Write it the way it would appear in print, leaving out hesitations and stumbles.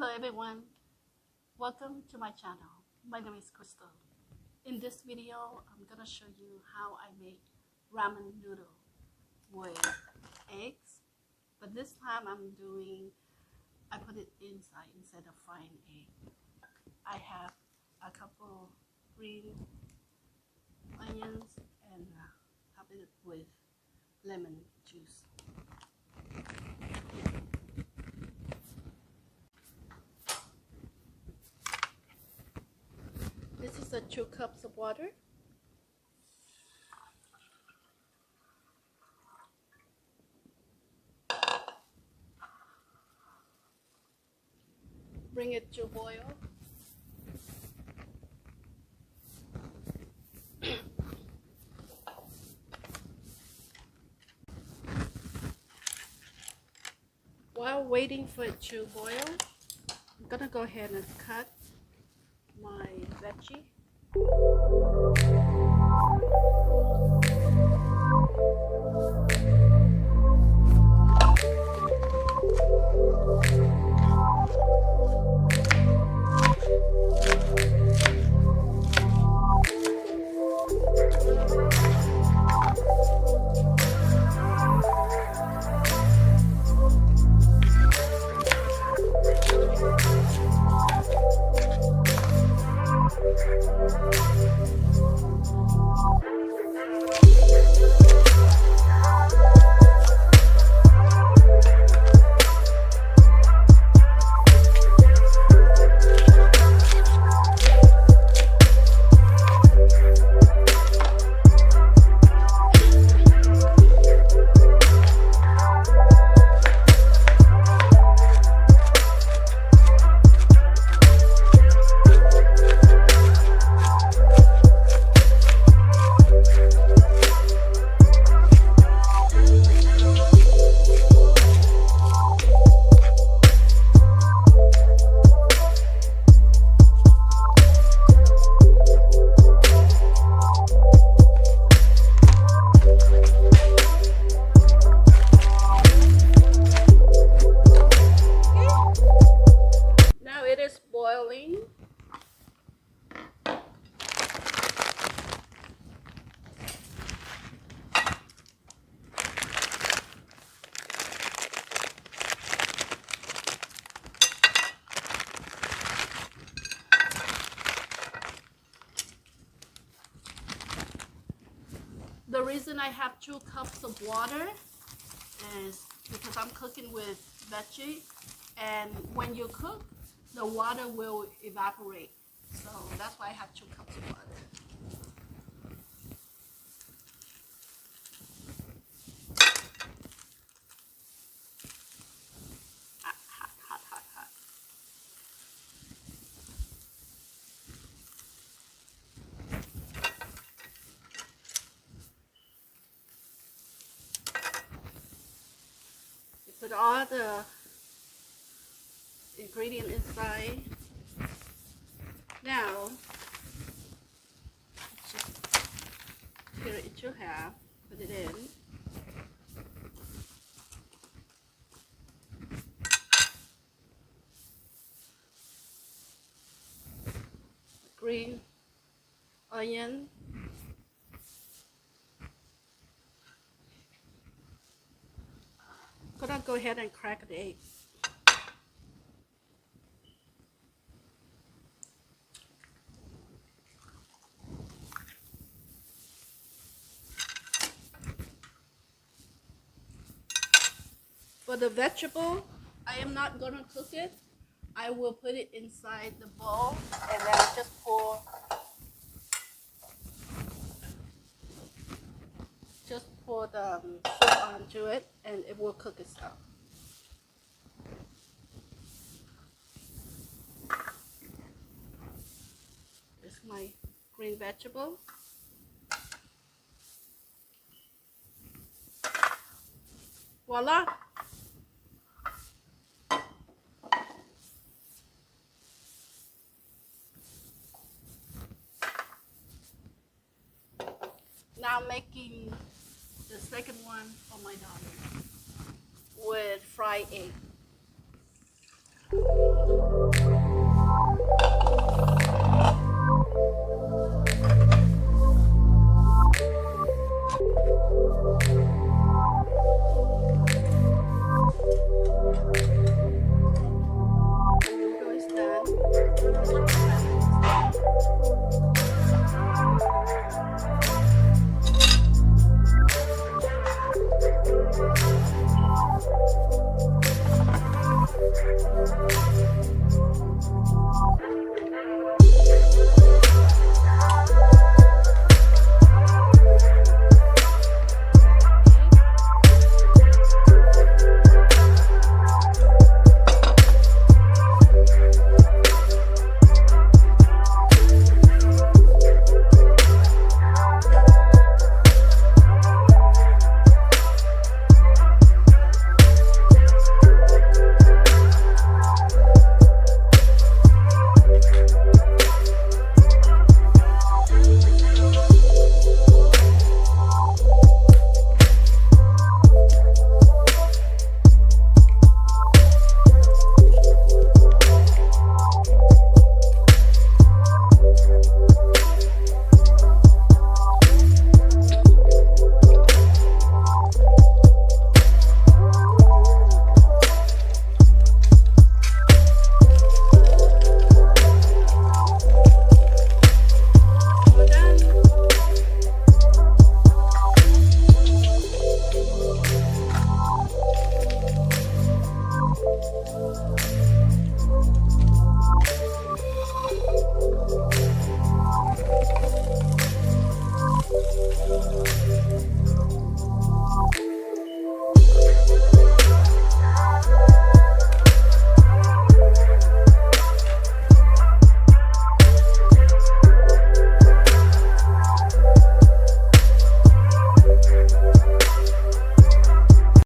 Hello everyone, welcome to my channel. My name is Crystal. In this video, I'm gonna show you how I make ramen noodle with eggs. But this time I put it inside instead of frying egg. I have a couple green onions and top it with lemon juice. This is 2 cups of water. Bring it to boil. While waiting for it to boil, I'm gonna go ahead and cut my veggie. Boiling. The reason I have 2 cups of water is because I'm cooking with veggie, and when you cook, the water will evaporate. So that's why I have 2 cups of water. Hot, hot, hot, hot, hot. You put all the ingredient inside. Now just tear it into half, put it in. Green onion, gonna go ahead and crack the egg. For the vegetable, I am not going to cook it. I will put it inside the bowl and then just pour the soup onto it, and it will cook itself. This is my green vegetable. Voila! Now making the second one for my daughter with fried egg.